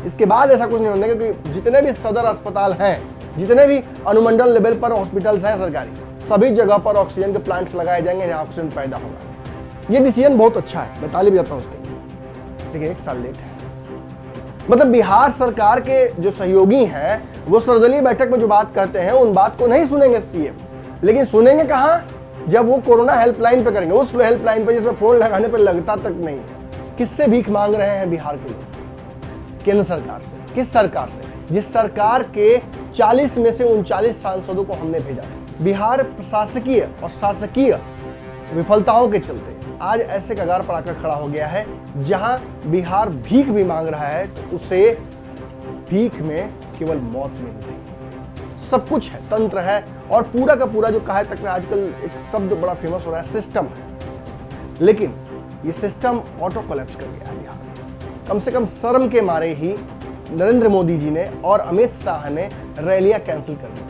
इसके बाद ऐसा कुछ नहीं होने, क्योंकि जितने भी सदर अस्पताल हैं, जितने भी अनुमंडल लेवल पर हॉस्पिटल्स हैं सरकारी, सभी जगह पर ऑक्सीजन के प्लांट्स लगाए जाएंगे जहां ऑक्सीजन पैदा होगा। ये डिसीजन बहुत अच्छा है, मैं ताली बजाता हूं उसके लिए, लेकिन 1 साल लेट है। मतलब बिहार सरकार के जो सहयोगी हैं वो सर्वदलीय बैठक में जो बात करते हैं उन बात को नहीं सुनेंगे सीएम, लेकिन सुनेंगे कहां? जब वो कोरोना हेल्पलाइन पे करेंगे, उस हेल्पलाइन पे जिसमें फोन लगाने पर लगता तक नहीं। किससे भीख मांग रहे हैं बिहार के लोग? केंद्र सरकार से। किस सरकार से? जिस सरकार के 40 में से 39 सांसदों को हमने भेजा। बिहार प्रशासकीय और शासकीय विफलताओं के चलते आज ऐसे कगार पर आकर खड़ा हो गया है जहां बिहार भीख भी मांग रहा है तो उसे भीख में केवल मौत मिल रही है। सब कुछ है, तंत्र है, और पूरा का पूरा जो कहा तक आजकल एक शब्द बड़ा फेमस हो रहा है, सिस्टम है। लेकिन ये सिस्टम ऑटो कोलैप्स कर गया है बिहार में। कम से कम शर्म के मारे ही नरेंद्र मोदी जी ने और अमित शाह ने रैलियां कैंसिल कर दी।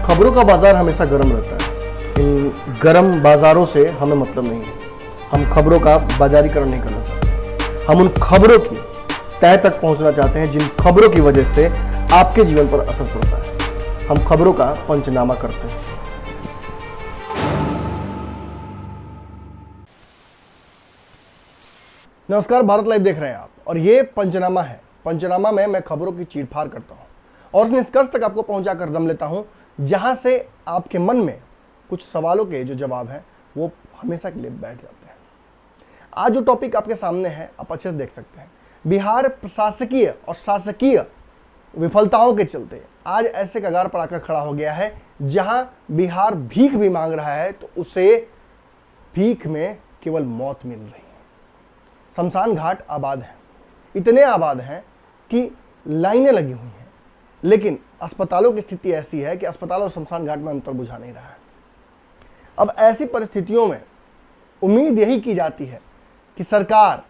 खबरों का बाजार हमेशा गर्म रहता है। इन गर्म बाजारों से हमें मतलब नहीं है। हम खबरों का बाजारीकरण नहीं करना चाहते। हम उन खबरों की तह तक पहुंचना चाहते हैं जिन खबरों की वजह से आपके जीवन पर असर पड़ता है। हम खबरों का पंचनामा करते हैं। नमस्कार, भारत लाइव देख रहे हैं आप, और ये पंचनामा है। पंचनामा में मैं खबरों की चीरफाड़ करता हूं और उस निष्कर्ष तक आपको पहुंचाकर दम लेता हूं जहां से आपके मन में कुछ सवालों के जो जवाब हैं वो हमेशा के लिए बैठ जाते हैं। आज जो टॉपिक आपके सामने है आप अच्छे से देख सकते हैं। बिहार प्रशासकीय और शासकीय विफलताओं के चलते आज ऐसे कगार पर आकर खड़ा हो गया है जहां बिहार भीख भी मांग रहा है तो उसे भीख में केवल मौत मिल रही है। शमशान घाट आबाद हैं, इतने आबाद हैं कि लाइनें लगी हुई हैं, लेकिन अस्पतालों की स्थिति ऐसी है कि अस्पताल और शमशान घाट में अंतर बुझा नहीं रहा है। अब ऐसी परिस्थितियों में उम्मीद यही की जाती है कि सरकार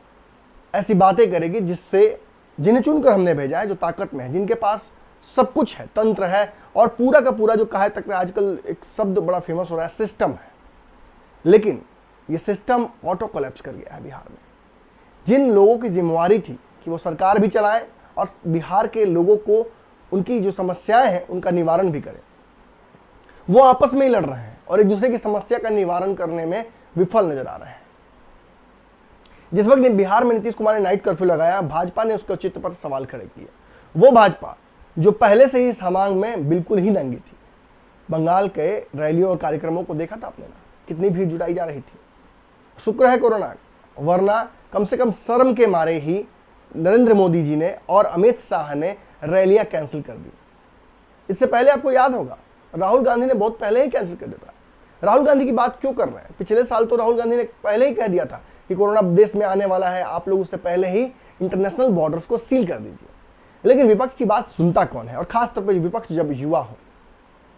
ऐसी बातें करेगी जिससे जिन्हें चुनकर हमने भेजा है, जो ताकत में है, जिनके पास सब कुछ है, तंत्र है, और पूरा का पूरा जो कहा तक आजकल एक शब्द बड़ा फेमस हो रहा है, सिस्टम है। लेकिन ये सिस्टम ऑटो कोलैप्स कर गया है बिहार में। जिन लोगों की जिम्मेवारी थी कि वो सरकार भी चलाएं और बिहार के लोगों को उनकी जो समस्याएं हैं उनका निवारण भी करें, वो आपस में ही लड़ रहे हैं और एक दूसरे की समस्या का निवारण करने में विफल नजर आ रहे हैं। जिस वक्त बिहार में नीतीश कुमार ने नाइट कर्फ्यू लगाया, भाजपा ने उसके औचित्य पर सवाल खड़े किए। वो भाजपा जो पहले से ही इस हमांग में बिल्कुल ही नंगी थी। बंगाल के रैलियों और कार्यक्रमों को देखा था आपने ना, कितनी भीड़ जुटाई जा रही थी। शुक्र है कोरोना, वरना कम से कम शर्म के मारे ही नरेंद्र मोदी जी ने और अमित शाह ने रैलियां कैंसिल कर दी। इससे पहले आपको याद होगा राहुल गांधी ने बहुत पहले ही कैंसिल कर दिया था। राहुल गांधी की बात क्यों कर रहे हैं? पिछले साल तो राहुल गांधी ने पहले ही कह दिया था कि कोरोना देश में आने वाला है, आप लोग उससे पहले ही इंटरनेशनल बॉर्डर्स को सील कर दीजिए। लेकिन विपक्ष की बात सुनता कौन है? और खासतौर पर विपक्ष जब युवा हो।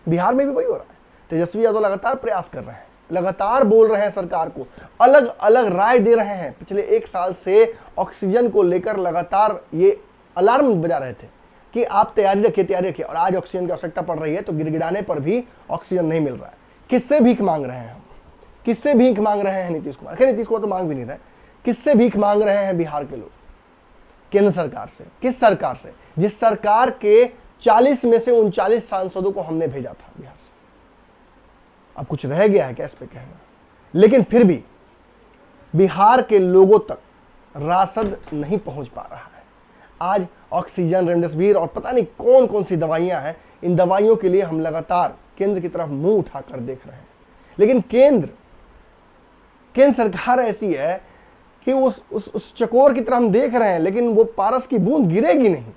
बिहार में भी वही हो रहा है। तेजस्वी यादव लगातार प्रयास कर रहे हैं, लगातार बोल रहे हैं सरकार को, अलग अलग राय दे रहे हैं। पिछले 1 साल से ऑक्सीजन को लेकर लगातार ये अलार्म बजा रहे थे कि आप तैयारी रखिए, और आज ऑक्सीजन की आवश्यकता पड़ रही है तो गिड़गिड़ाने पर भी ऑक्सीजन नहीं मिल रहा है। किससे भीख मांग रहे हैं हम? किससे भीख मांग रहे हैं नीतीश कुमार? नीतीश कुमार तो मांग भी नहीं रहे। किससे भीख मांग रहे हैं बिहार के लोग? केंद्र सरकार से। किस सरकार से? जिस सरकार के 40 में से 39 सांसदों को हमने भेजा था बिहार से। अब कुछ रह गया है क्या इस पे कहना? लेकिन फिर भी बिहार के लोगों तक राशद नहीं पहुंच पा रहा है। आज ऑक्सीजन, रेमडेसिविर और पता नहीं कौन कौन सी दवाइयां हैं, इन दवाइयों के लिए हम लगातार केंद्र की तरफ मुंह उठाकर देख रहे हैं। लेकिन केंद्र सरकार ऐसी है कि उस चकोर की तरफ हम देख रहे हैं, लेकिन वो पारस की बूंद गिरेगी नहीं।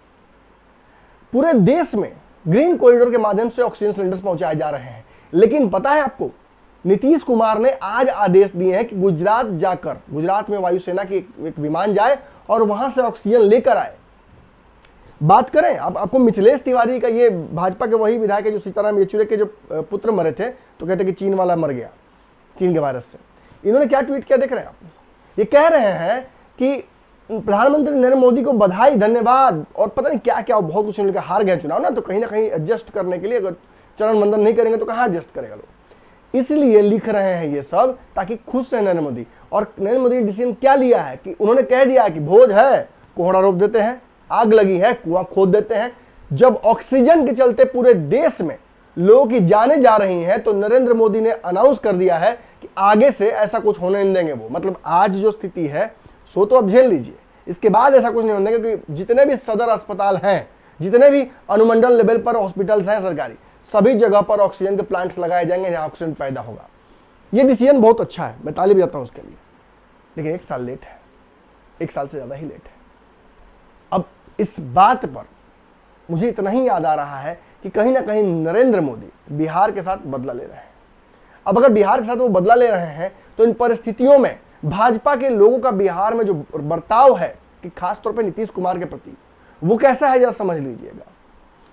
पूरे देश में ग्रीन कॉरिडोर के माध्यम से ऑक्सीजन सिलेंडर्स पहुंचाए जा रहे हैं। लेकिन पता है आपको, नीतीश कुमार ने आज आदेश दिए हैं कि गुजरात में वायुसेना की एक विमान जाए और वहां से ऑक्सीजन लेकर आए। बात करें आपको मिथिलेश तिवारी का, ये भाजपा के वही विधायक है जो सीताराम येचुरी के जो पुत्र मरे थे, तो कहते कि चीन वाला मर गया, चीन के वायरस से। इन्होंने क्या ट्वीट किया देख रहे हैं आप? ये कह रहे हैं कि प्रधानमंत्री नरेंद्र मोदी को बधाई, धन्यवाद, और पता नहीं क्या क्या, बहुत कुछ उन्होंने, हार गए चुनाव ना, तो कहीं ना कहीं एडजस्ट करने के लिए, अगर चरण वंदन नहीं करेंगे तो कहाँ एडजस्ट करेगा लोग, इसलिए लिख रहे हैं ये सब ताकि खुश रहे नरेंद्र मोदी। और नरेंद्र मोदी ने डिसीजन क्या लिया है कि उन्होंने कह दिया है कि भोज है, कोहड़ा रोप देते हैं, आग लगी है, कुआं खोद देते हैं। जब ऑक्सीजन के चलते पूरे देश में लोगों की जानें जा रही हैं, तो नरेंद्र मोदी ने अनाउंस कर दिया है कि आगे से ऐसा कुछ होने नहीं देंगे वो। मतलब आज जो स्थिति है सो तो अब झेल लीजिए, इसके बाद ऐसा कुछ नहीं होने देंगे, क्योंकि जितने भी सदर अस्पताल हैं, जितने भी अनुमंडल लेवल पर हॉस्पिटल्स हैं सरकारी, सभी जगह पर ऑक्सीजन के प्लांट्स लगाए जाएंगे जहां ऑक्सीजन पैदा होगा। ये डिसीजन बहुत अच्छा है, मैं ताली बजाता हूं उसके लिए, लेकिन 1 साल लेट है, 1 साल से ज्यादा ही लेट है। अब इस बात पर मुझे इतना ही याद आ रहा है कि कहीं ना कहीं नरेंद्र मोदी बिहार के साथ बदला ले रहे हैं। अब अगर बिहार के साथ वो बदला ले रहे हैं, तो इन परिस्थितियों में भाजपा के लोगों का बिहार में जो बर्ताव है, कि खासतौर पर नीतीश कुमार के प्रति, वो कैसा है जरा समझ लीजिएगा।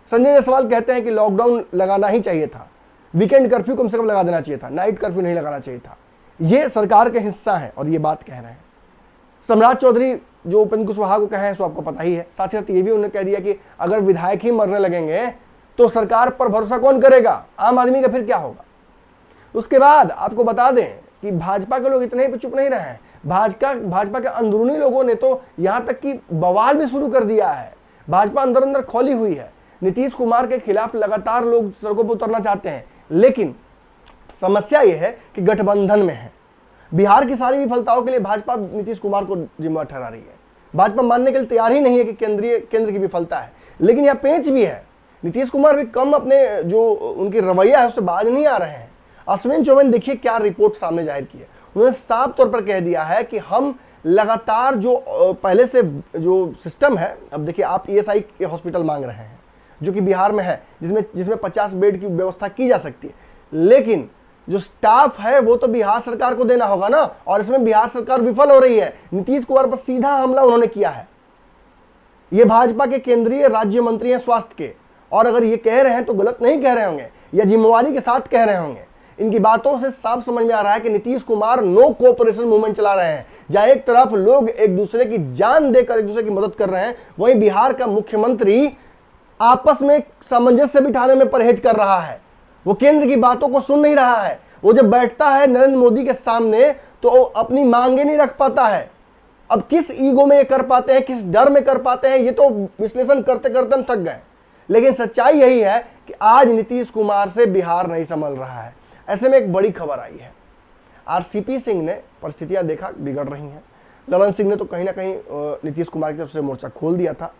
संजय जायसवाल कहते हैं कि लॉकडाउन लगाना ही चाहिए था, वीकेंड कर्फ्यू कम से कम लगा देना चाहिए था, नाइट कर्फ्यू नहीं लगाना चाहिए था। ये सरकार के हिस्सा है और ये बात कह रहे हैं। सम्राट चौधरी जो उपेंद्र कुशवाहा को कहे हैं, सो आपको पता ही है। साथ ही साथ ये भी उन्होंने कह दिया कि अगर विधायक ही मरने लगेंगे तो सरकार पर भरोसा कौन करेगा, आम आदमी का फिर क्या होगा। उसके बाद आपको बता दें कि भाजपा के लोग इतने ही चुप नहीं रहे हैं। भाजपा के अंदरूनी लोगों ने तो यहां तक कि बवाल भी शुरू कर दिया है। भाजपा अंदर अंदर खोली हुई है। नीतीश कुमार के खिलाफ लगातार लोग सड़कों पर उतरना चाहते हैं, लेकिन समस्या यह है कि गठबंधन में है। बिहार की सारी विफलताओं के लिए भाजपा नीतीश कुमार को जिम्मेदार ठहरा रही है। भाजपा मानने के लिए तैयार ही नहीं है कि केंद्र की विफलता है, लेकिन यह पेंच भी है। नीतीश कुमार भी कम अपने जो उनकी रवैया है उससे बाज नहीं आ रहे हैं। अश्विन चौबे देखिए क्या रिपोर्ट सामने जाहिर की है। उन्होंने साफ तौर पर कह दिया है कि हम लगातार जो पहले से जो सिस्टम है, अब देखिए आप ईएसआई के हॉस्पिटल मांग रहे हैं जो कि बिहार में है, जिसमें 50 बेड की व्यवस्था की जा सकती है, लेकिन जो स्टाफ है वो तो बिहार सरकार को देना होगा ना, और इसमें बिहार सरकार विफल हो रही है। नीतीश कुमार पर सीधा हमला उन्होंने किया है। ये भाजपा के केंद्रीय राज्य मंत्री हैं स्वास्थ्य के, और अगर ये कह रहे हैं तो गलत नहीं कह रहे होंगे या जिम्मेवारी के साथ कह रहे होंगे। इनकी बातों से साफ समझ में आ रहा है कि Nitish Kumar no cooperation movement चला रहे हैं, जहां एक तरफ लोग एक दूसरे की जान देकर एक दूसरे की मदद कर रहे हैं, वहीं बिहार का मुख्यमंत्री आपस में सामंजस्य बिठाने में परहेज कर रहा है। वो केंद्र की बातों को सुन नहीं रहा है। वो जब बैठता है नरेंद्र मोदी के सामने तो अपनी मांगे नहीं रख पाता है। अब किस ईगो में ये कर पाते हैं, किस डर में कर पाते हैं, ये तो विश्लेषण करते करते हम थक गए। लेकिन सच्चाई यही है कि आज नीतीश कुमार से बिहार नहीं संभल रहा है। ऐसे में एक बड़ी खबर आई है, आरसीपी सिंह ने परिस्थितियां देखा बिगड़ रही हैं। ललन सिंह ने तो कहीं ना कहीं नीतीश कुमार की तरफ से मोर्चा खोल दिया था।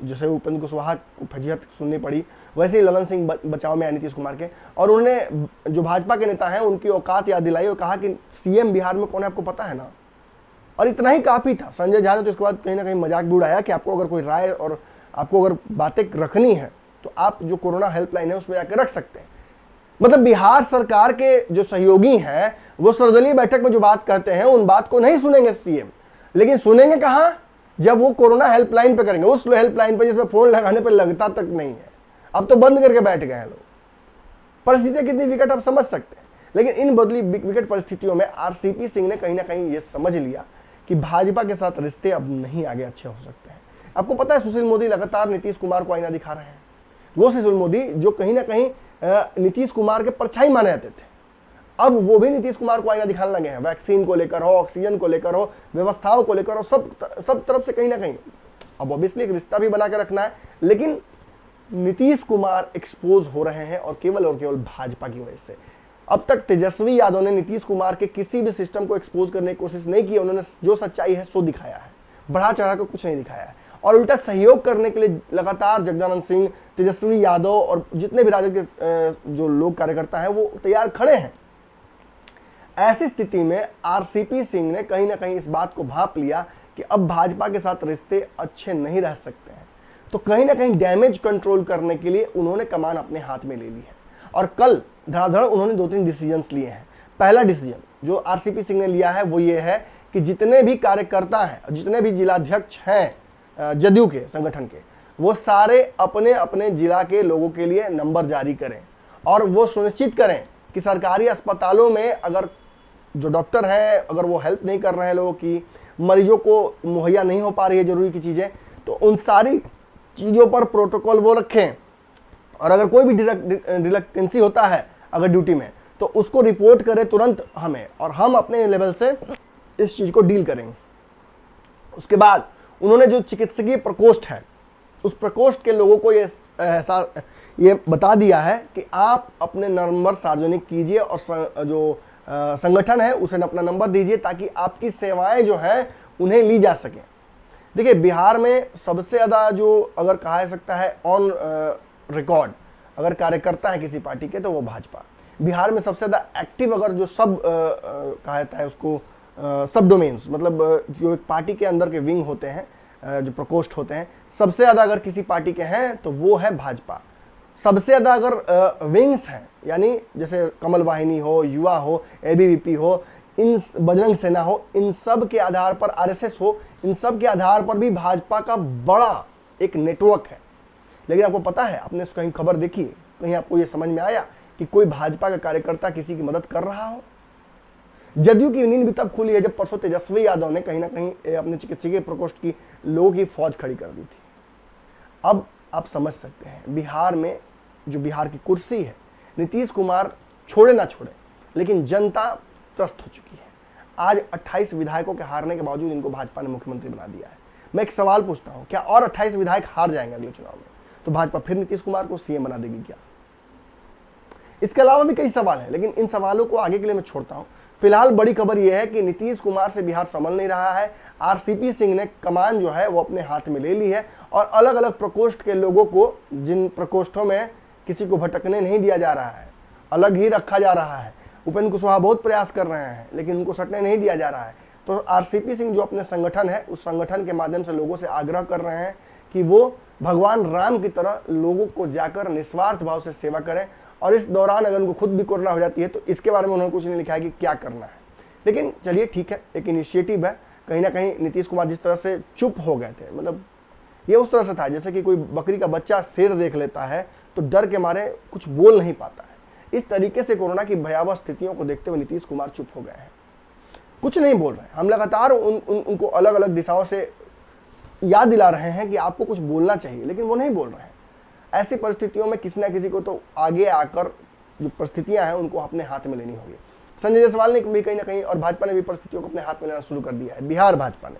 जैसे उपेंद्र कुशवाहा को फजीहत सुननी पड़ी, वैसे ही ललन सिंह बचाव में आए नीतीश कुमार के, और उन्होंने जो भाजपा के नेता हैं उनकी औकात याद दिलाई और कहा कि सीएम बिहार में कौन है आपको पता है ना। और इतना ही काफी था। संजय झा ने तो इसके बाद कहीं ना कहीं मजाक भी उड़ाया कि आपको अगर कोई राय और आपको अगर बातें रखनी है तो आप जो कोरोना हेल्पलाइन है उसमें जाकर रख सकते हैं। मतलब बिहार सरकार के जो सहयोगी हैं वो सर्वदलीय बैठक में जो बात करते हैं उन बात को नहीं सुनेंगे सीएम, लेकिन सुनेंगे कहां, जब वो कोरोना हेल्पलाइन पे करेंगे, उस हेल्पलाइन पे जिसमें फोन लगाने पे लगता तक नहीं है। अब तो बंद करके बैठ गए हैं लोग। परिस्थितियां कितनी विकट आप समझ सकते हैं। लेकिन इन बदली विकट परिस्थितियों में आरसीपी सिंह ने कहीं ना कहीं ये समझ लिया कि भाजपा के साथ रिश्ते अब नहीं आगे अच्छे हो सकते हैं। आपको पता है सुशील मोदी लगातार नीतीश कुमार को आईना दिखा रहे हैं। वो सुशील मोदी जो कहीं ना कहीं नीतीश कुमार के परछाई माने जाते थे, अब वो भी नीतीश कुमार को आईना दिखाने लगे हैं। वैक्सीन को लेकर हो, ऑक्सीजन को लेकर हो, व्यवस्थाओं को लेकर हो, सब तरफ से कहीं ना कहीं अब ऑब्वियसली एक रिश्ता भी बना के रखना है, लेकिन नीतीश कुमार एक्सपोज हो रहे हैं और केवल भाजपा की वजह से। अब तक तेजस्वी यादव ने नीतीश कुमार के किसी भी सिस्टम को एक्सपोज करने की कोशिश नहीं की। उन्होंने जो सच्चाई है सो दिखाया है, बढ़ा चढ़ा कर कुछ नहीं दिखाया है, और उल्टा सहयोग करने के लिए लगातार जगदानंद सिंह, तेजस्वी यादव और जितने भी राजद के जो लोग कार्यकर्ता हैं वो तैयार खड़े हैं। ऐसी स्थिति में आरसीपी सिंह ने कहीं ना कहीं इस बात को भांप लिया कि अब भाजपा के साथ रिश्ते अच्छे नहीं रह सकते हैं, तो कहीं ना कहीं डैमेज कंट्रोल करने के लिए उन्होंने कमान अपने हाथ में ले ली है। और कल धड़ाधड़ उन्होंने 2-3 डिसीजंस लिए हैं। पहला डिसीजन जो आरसीपी सिंह ने लिया है वो ये है कि जितने भी कार्यकर्ता हैं, जितने भी जिलाध्यक्ष हैं जदयू के संगठन के, वो सारे अपने अपने जिला के लोगों के लिए नंबर जारी करें और वो सुनिश्चित करें कि सरकारी अस्पतालों में अगर जो डॉक्टर हैं अगर वो हेल्प नहीं कर रहे हैं लोगों की, मरीजों को मुहैया नहीं हो पा रही है जरूरी की चीज़ें, तो उन सारी चीज़ों पर प्रोटोकॉल वो रखें। और अगर कोई भी डिलेक्टेंसी होता है अगर ड्यूटी में, तो उसको रिपोर्ट करें तुरंत हमें, और हम अपने लेवल से इस चीज़ को डील करेंगे। उसके बाद उन्होंने जो चिकित्सकीय प्रकोष्ठ है, उस प्रकोष्ठ के लोगों को ये बता दिया है कि आप अपने नंबर सार्वजनिक कीजिए और जो संगठन है उसे अपना नंबर दीजिए ताकि आपकी सेवाएं जो हैं उन्हें ली जा सकें। देखिए, बिहार में सबसे ज़्यादा जो अगर कहा जा सकता है ऑन रिकॉर्ड अगर कार्यकर्ता है किसी पार्टी के, तो वो भाजपा। बिहार में सबसे ज़्यादा एक्टिव अगर जो सब कहा जाता है उसको सब डोमेन्स, मतलब जो एक पार्टी के अंदर के विंग होते हैं, जो प्रकोष्ठ होते हैं, सबसे ज़्यादा अगर किसी पार्टी के हैं तो वो है भाजपा। सबसे ज़्यादा अगर विंग्स हैं, यानी जैसे कमल वाहिनी हो, युवा हो, एबीवीपी हो, इन बजरंग सेना हो, इन सब के आधार पर आरएसएस हो, इन सब के आधार पर भी भाजपा का बड़ा एक नेटवर्क है। लेकिन आपको पता है, आपने कहीं खबर देखी, कहीं आपको ये समझ में आया कि कोई भाजपा का कार्यकर्ता किसी की मदद कर रहा हो? जदयू की नींद भी तब खुली है जब परसों तेजस्वी यादव ने कहीं ना कहीं अपने चिकित्सकीय प्रकोष्ठ की लोगों की फौज खड़ी कर दी थी। अब आप समझ सकते हैं बिहार में जो बिहार की कुर्सी है, नीतीश कुमार छोड़े ना छोड़े, लेकिन जनता त्रस्त हो चुकी है। आज 28 विधायकों के हारने के बावजूद इनको भाजपा ने मुख्यमंत्री बना दिया है। मैं एक सवाल पूछता हूं, क्या और 28 विधायक हार जाएंगे अगले चुनाव में, तो भाजपा फिर नीतीश कुमार को सीएम बना देगी क्या? इसके अलावा भी कई सवाल हैं, लेकिन इन सवालों को आगे के लिए मैं छोड़ता हूं। फिलहाल बड़ी खबर यह है कि नीतीश कुमार से बिहार संभल नहीं रहा है। आरसीपी सिंह ने कमान जो है वो अपने हाथ में ले ली है और अलग अलग प्रकोष्ठ के लोगों को, जिन प्रकोष्ठों में किसी को भटकने नहीं दिया जा रहा है, अलग ही रखा जा रहा है। उपेंद्र कुशवाहा बहुत प्रयास कर रहे हैं लेकिन उनको सटने नहीं दिया जा रहा है। तो आरसीपी सिंह जो अपने संगठन है, उस संगठन के माध्यम से लोगों से आग्रह कर रहे हैं कि वो भगवान राम की तरह लोगों को जाकर निस्वार्थ भाव से सेवा करें। और इस दौरान अगर उनको खुद भी कोरोना हो जाती है तो इसके बारे में उन्होंने कुछ नहीं लिखा है कि क्या करना है। लेकिन चलिए ठीक है, एक इनिशिएटिव है। कहीं ना कहीं नीतीश कुमार जिस तरह से चुप हो गए थे, मतलब ये उस तरह से था जैसे कि कोई बकरी का बच्चा शेर देख लेता है तो डर के मारे कुछ बोल नहीं पाता है। इस तरीके से कोरोना की भयावह स्थितियों को देखते हुए नीतीश कुमार चुप हो गए हैं, कुछ नहीं बोल रहे हैं। हम लगातार उनको अलग अलग दिशाओं से याद दिला रहे हैं कि आपको कुछ बोलना चाहिए, लेकिन वो नहीं बोल रहे हैं। ऐसी परिस्थितियों में किसी ना किसी को तो आगे आकर जो परिस्थितियां हैं उनको अपने हाथ में लेनी होगी। संजय जायसवाल ने भी कहीं ना कहीं, और भाजपा ने भी परिस्थितियों को अपने हाथ में लेना शुरू कर दिया है। बिहार भाजपा ने,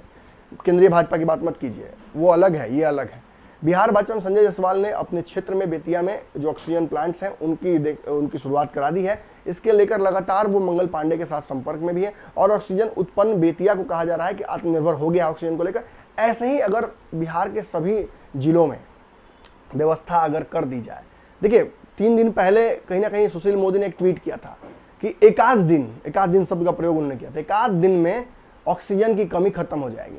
केंद्रीय भाजपा की बात मत कीजिए, वो अलग है, ये अलग है। बिहार भाजपा में संजय जायसवाल ने अपने क्षेत्र में बेतिया में जो ऑक्सीजन प्लांट्स हैं उनकी शुरुआत करा दी है। इसके लेकर लगातार वो मंगल पांडे के साथ संपर्क में भी है और ऑक्सीजन उत्पन्न बेतिया को कहा जा रहा है कि आत्मनिर्भर हो गया ऑक्सीजन को लेकर। ऐसे ही अगर बिहार के सभी जिलों में व्यवस्था अगर कर दी जाए। देखिए, 3 दिन पहले कहीं ना कहीं सुशील मोदी ने एक ट्वीट किया था कि एकाध दिन शब्द का प्रयोग उन्होंने किया था, एकाध दिन में ऑक्सीजन की कमी खत्म हो जाएगी।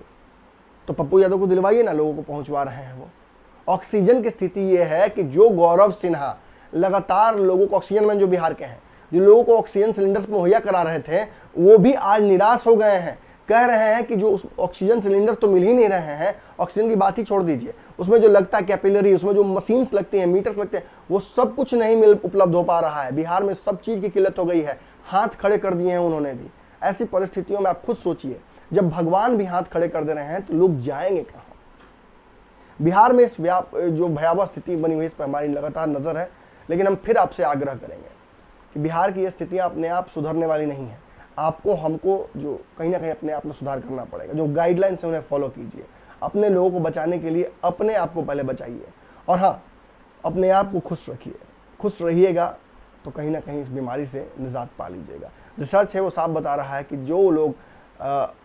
तो पप्पू यादव को दिलवाइए ना, लोगों को पहुंचवा रहे हैं वो। ऑक्सीजन की स्थिति ये है कि जो गौरव सिन्हा लगातार लोगों को, ऑक्सीजन मैन जो बिहार के हैं, जो लोगों को ऑक्सीजन सिलेंडर्स मुहैया करा रहे थे, वो भी आज निराश हो गए हैं। कह रहे हैं कि जो उस ऑक्सीजन सिलेंडर तो मिल ही नहीं रहे हैं, ऑक्सीजन की बात ही छोड़ दीजिए, उसमें जो लगता है कैपिलरी, उसमें जो मशीन्स लगती हैं, मीटर्स लगते हैं, वो सब कुछ नहीं उपलब्ध हो पा रहा है। बिहार में सब चीज़ की किल्लत हो गई है, हाथ खड़े कर दिए हैं उन्होंने भी। ऐसी परिस्थितियों में आप खुद सोचिए, जब भगवान भी हाथ खड़े कर दे रहे हैं तो लोग जाएंगे कहाँ? बिहार में इस जो भयावह स्थिति बनी हुई, इस पर हमारी लगातार नज़र है। लेकिन हम फिर आपसे आग्रह करेंगे कि बिहार की ये स्थितियाँ अपने आप सुधरने वाली नहीं है। आपको, हमको जो कहीं ना कहीं अपने आप में सुधार करना पड़ेगा। जो गाइडलाइंस है उन्हें फॉलो कीजिए। अपने लोगों को बचाने के लिए अपने आप को पहले बचाइए, और हाँ, अपने आप को खुश रखिए। खुश रहिएगा तो कहीं ना कहीं इस बीमारी से निजात पा लीजिएगा। रिसर्च है वो साफ बता रहा है कि जो लोग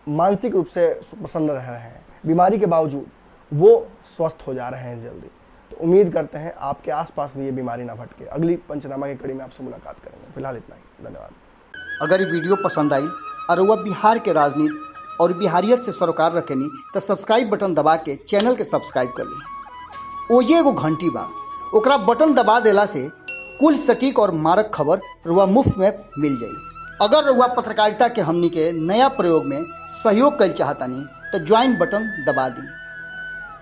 मानसिक रूप से प्रसन्न रह रहे हैं बीमारी के बावजूद, वो स्वस्थ हो जा रहे हैं जल्दी। तो उम्मीद करते हैं आपके आसपास भी ये बीमारी ना भटके। अगली पंचनामा की कड़ी में आपसे मुलाकात करेंगे। फिलहाल इतना ही, धन्यवाद। अगर ये वीडियो पसंद आई और वह बिहार के राजनीति और बिहारियत से सरोकार रखेनी तो सब्सक्राइब बटन दबा के चैनल के सब्सक्राइब कर ली। ओजे एगो घंटी बा, ओकरा बटन दबा देला से कुल सटीक और मारक खबर रुआ मुफ्त में मिल जाई। अगर रुआ पत्रकारिता के हमनी के नया प्रयोग में सहयोग कर चाहतानी तो ज्वाइन बटन दबा दी।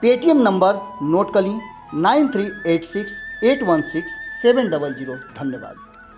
पेटीएम नंबर नोट कर ली 9386816700। धन्यवाद।